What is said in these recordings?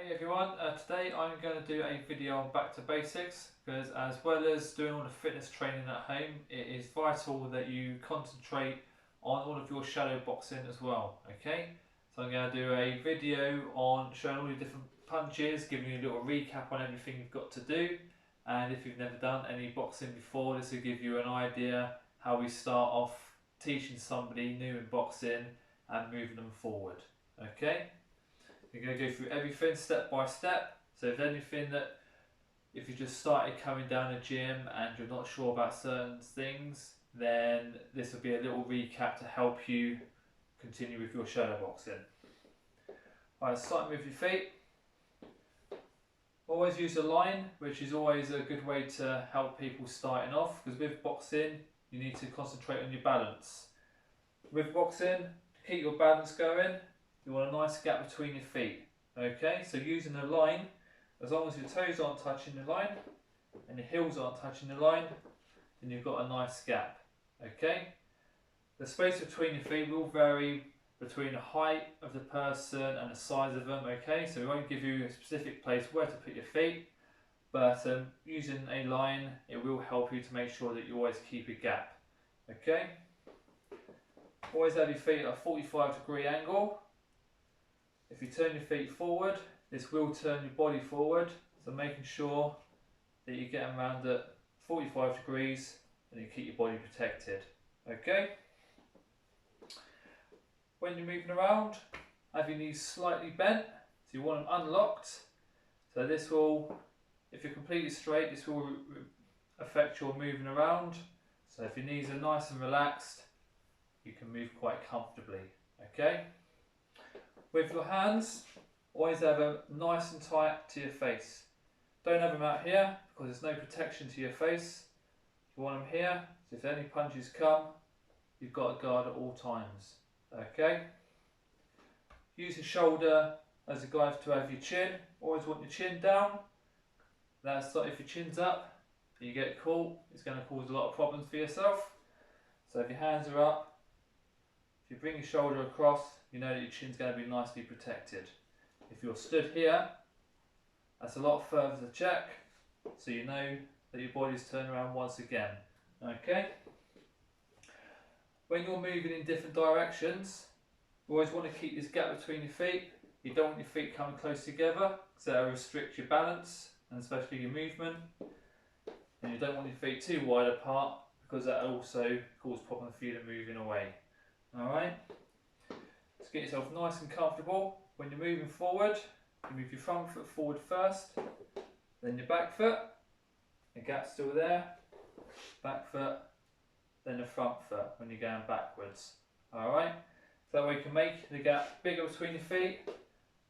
Hey everyone, today I'm going to do a video on back to basics because as well as doing all the fitness training at home, it is vital that you concentrate on all of your shadow boxing as well, okay? So I'm going to do a video on showing all the different punches, giving you a little recap on everything you've got to do, and if you've never done any boxing before, this will give you an idea how we start off teaching somebody new in boxing and moving them forward, okay? We're going to go through everything step by step. So if you just started coming down the gym and you're not sure about certain things, then this will be a little recap to help you continue with your shadow boxing. Alright, starting with your feet. Always use a line, which is always a good way to help people starting off, because with boxing you need to concentrate on your balance. With boxing, to keep your balance going, you want a nice gap between your feet. Okay, so using a line, as long as your toes aren't touching the line and your heels aren't touching the line, then you've got a nice gap. Okay, the space between your feet will vary between the height of the person and the size of them. Okay, so we won't give you a specific place where to put your feet, but using a line, it will help you to make sure that you always keep a gap. Okay, always have your feet at a 45-degree angle. If you turn your feet forward, this will turn your body forward, so making sure that you get them around at 45 degrees and you keep your body protected. Okay? When you're moving around, have your knees slightly bent, so you want them unlocked. So this will, if you're completely straight, this will affect your moving around. So if your knees are nice and relaxed, you can move quite comfortably. Okay? With your hands, always have them nice and tight to your face. Don't have them out here because there's no protection to your face. You want them here, so if any punches come, you've got a guard at all times. Okay? Use your shoulder as a guide to have your chin. Always want your chin down. That's like if your chin's up and you get caught, it's going to cause a lot of problems for yourself. So if your hands are up, if you bring your shoulder across, you know that your chin's going to be nicely protected. If you're stood here, that's a lot further to check, so you know that your body's turned around once again. Okay? When you're moving in different directions, you always want to keep this gap between your feet. You don't want your feet coming close together, because that will restrict your balance, and especially your movement. And you don't want your feet too wide apart, because that will also cause problems for you to moving away. Alright? So get yourself nice and comfortable. When you're moving forward, you move your front foot forward first, then your back foot, the gap's still there, back foot, then the front foot when you're going backwards. Alright? So that way you can make the gap bigger between your feet,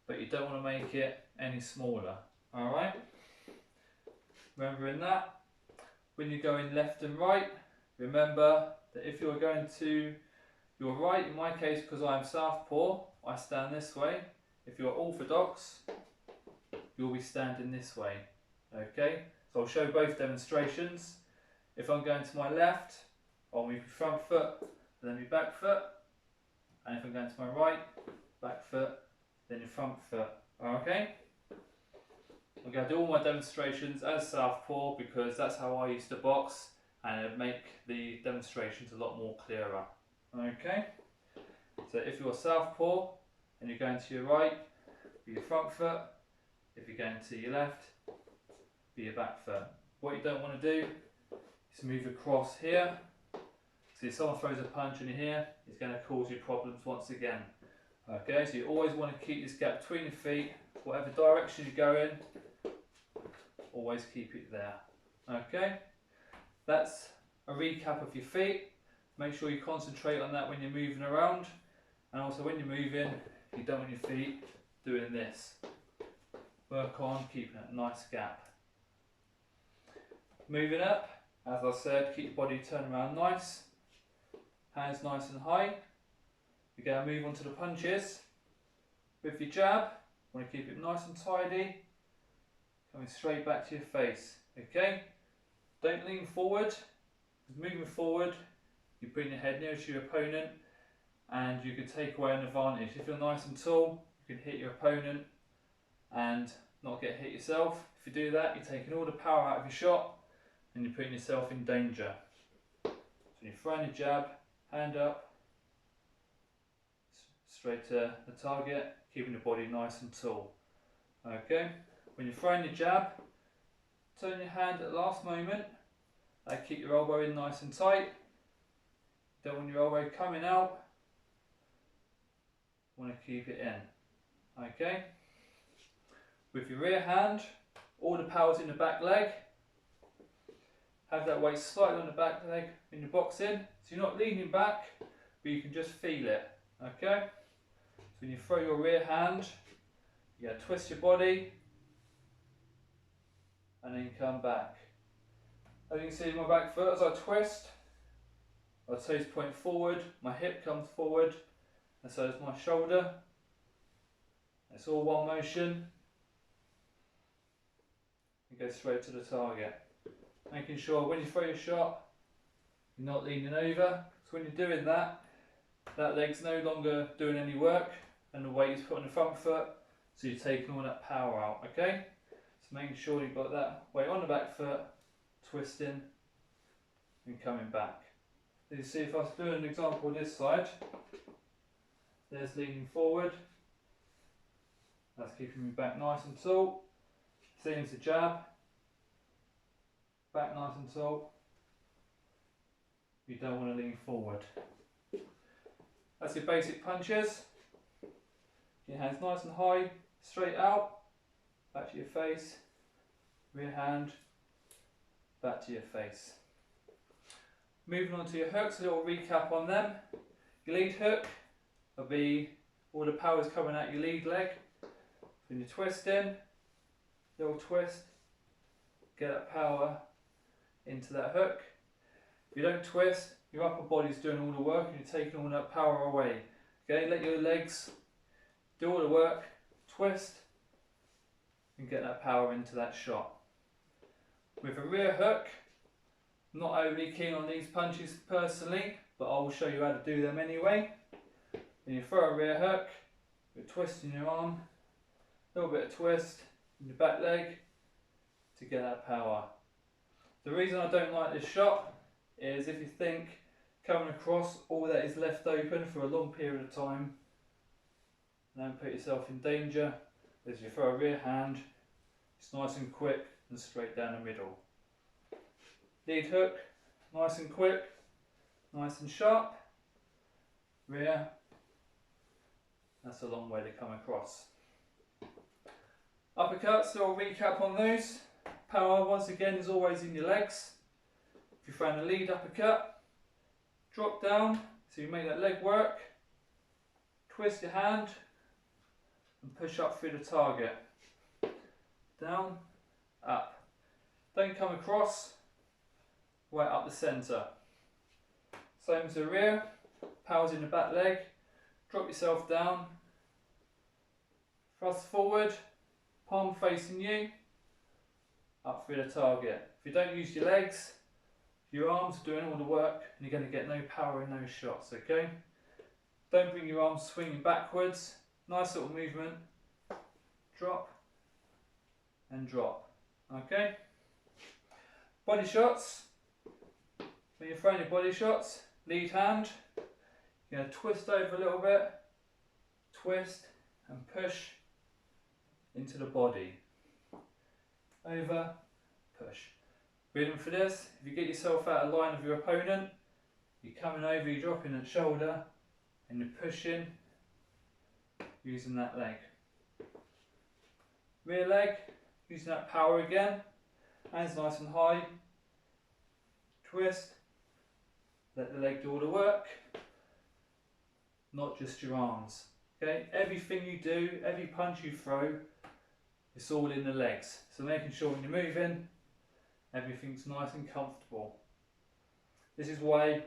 but you don't want to make it any smaller. Alright? Remembering that, when you're going left and right, remember that if you're going to your right, in my case, because I'm southpaw, I stand this way. If you're orthodox, you'll be standing this way. Okay, so I'll show both demonstrations. If I'm going to my left, I'll move your front foot, then your back foot. And if I'm going to my right, back foot, then your front foot. Okay? I'm going to do all my demonstrations as southpaw because that's how I used to box, and it'd make the demonstrations a lot more clearer. Okay, so if you're southpaw and you're going to your right, be your front foot. If you're going to your left, be your back foot. What you don't want to do is move across here. So if someone throws a punch in here, it's going to cause you problems once again. Okay, so you always want to keep this gap between your feet. Whatever direction you go in, always keep it there. Okay, that's a recap of your feet. Make sure you concentrate on that when you're moving around, and also when you're moving, you don't want your feet doing this. Work on keeping a nice gap. Moving up, as I said, keep your body turned around nice, hands nice and high. We're going to move on to the punches. With your jab, you want to keep it nice and tidy, coming straight back to your face. Okay, don't lean forward, because moving forward, you bring your head nearer to your opponent and you can take away an advantage. If you're nice and tall, you can hit your opponent and not get hit yourself. If you do that, you're taking all the power out of your shot and you're putting yourself in danger. So you're throwing your jab, hand up, straight to the target, keeping the body nice and tall. Okay, when you're throwing your jab, turn your hand at the last moment, keep your elbow in nice and tight. Don't want your elbow coming out, want to keep it in. Okay, with your rear hand, all the power's in the back leg. Have that weight slightly on the back leg when you're boxing, so you're not leaning back, but you can just feel it. Okay, so when you throw your rear hand, you gotta twist your body and then come back. As you can see, my back foot, as I twist, my toes point forward, my hip comes forward, and so is my shoulder. It's all one motion. You go straight to the target. Making sure when you throw your shot, you're not leaning over. So when you're doing that, that leg's no longer doing any work, and the weight is put on the front foot, so you're taking all that power out, okay? So making sure you've got that weight on the back foot, twisting and coming back. As you see, if I was doing an example on this side, there's leaning forward, that's keeping me back nice and tall. Same as the jab, back nice and tall. You don't want to lean forward. That's your basic punches. Your hands nice and high, straight out, back to your face, rear hand, back to your face. Moving on to your hooks, a little recap on them. Your lead hook will be all the power's coming out your lead leg. When you're twisting, little twist, get that power into that hook. If you don't twist, your upper body's doing all the work and you're taking all that power away. Okay, let your legs do all the work, twist, and get that power into that shot. With a rear hook, I'm not overly keen on these punches personally, but I will show you how to do them anyway. When you throw a rear hook, you're twisting your arm, a little bit of twist in your back leg to get that power. The reason I don't like this shot is if you think coming across all that is left open for a long period of time, and then put yourself in danger. As you throw a rear hand, it's nice and quick and straight down the middle. Lead hook, nice and quick, nice and sharp. Rear, that's a long way to come across. Uppercuts, so I'll recap on those. Power once again is always in your legs. If you're throwing a lead uppercut, drop down so you make that leg work, twist your hand and push up through the target. Down, up. Don't come across, right up the centre. Same as the rear, power's in the back leg, drop yourself down, thrust forward, palm facing you, up through the target. If you don't use your legs, your arms are doing all the work and you're going to get no power in those shots, okay? Don't bring your arms swinging backwards. Nice little movement. Drop and drop, okay? Body shots. When you're throwing your body shots, lead hand, you're going to twist over a little bit, twist and push into the body. Over, push. Rhythm for this, if you get yourself out of line of your opponent, you're coming over, you're dropping that shoulder and you're pushing using that leg. Rear leg, using that power again, hands nice and high, twist, let the leg do all the work, not just your arms. Okay, everything you do, every punch you throw, it's all in the legs. So making sure when you're moving, everything's nice and comfortable. This is why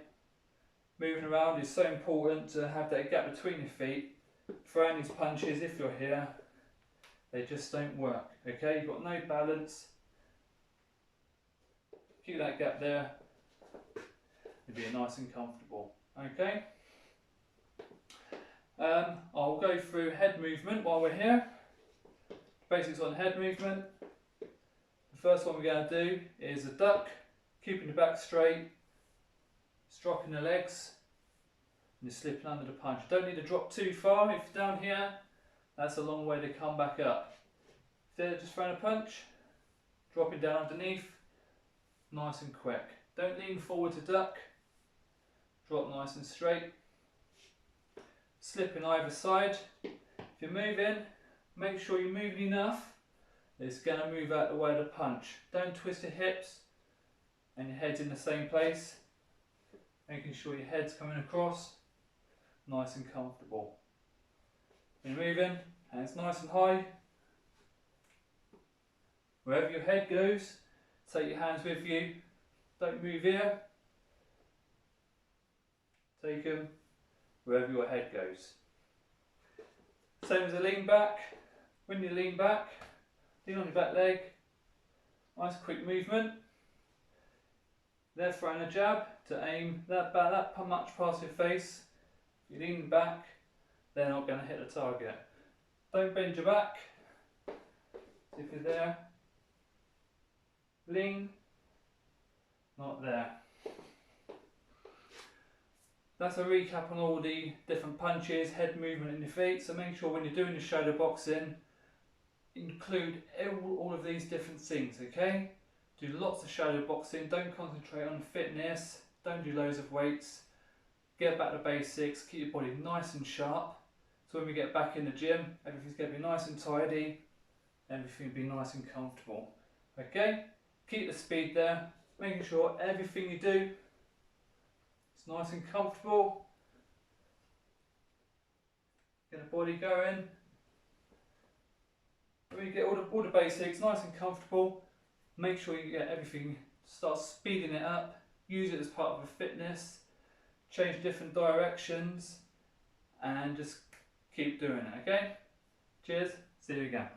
moving around is so important, to have that gap between your feet. Throwing these punches, if you're here, they just don't work. Okay, you've got no balance. Keep that gap there. You'll be nice and comfortable. Okay. I'll go through head movement while we're here. Basics on head movement. The first one we're going to do is a duck, keeping the back straight, stroking the legs, and you're slipping under the punch. You don't need to drop too far. If you're down here, that's a long way to come back up. Instead of just throwing a punch, dropping down underneath, nice and quick. Don't lean forward to duck, drop nice and straight. Slip in either side. If you're moving, make sure you're moving enough. It's going to move out the way of the punch. Don't twist your hips and your head's in the same place. Making sure your head's coming across, nice and comfortable. When you're moving, hands nice and high. Wherever your head goes, take your hands with you. Don't move here. Take them wherever your head goes. Same as a lean back. When you lean back, lean on your back leg. Nice quick movement. They're throwing a jab to aim that much past your face. If you lean back, they're not going to hit the target. Don't bend your back. If you're there, lean, not there. That's a recap on all the different punches, head movement in your feet. So make sure when you're doing your shadow boxing, include all of these different things, okay? Do lots of shadow boxing, don't concentrate on fitness, don't do loads of weights. Get back to basics, keep your body nice and sharp. So when we get back in the gym, everything's going to be nice and tidy, everything will be nice and comfortable. Okay? Keep the speed there, making sure everything you do is nice and comfortable. Get the body going. When you get all the basics nice and comfortable, make sure you get everything, start speeding it up, use it as part of a fitness, change different directions, and just keep doing it, okay? Cheers, see you again.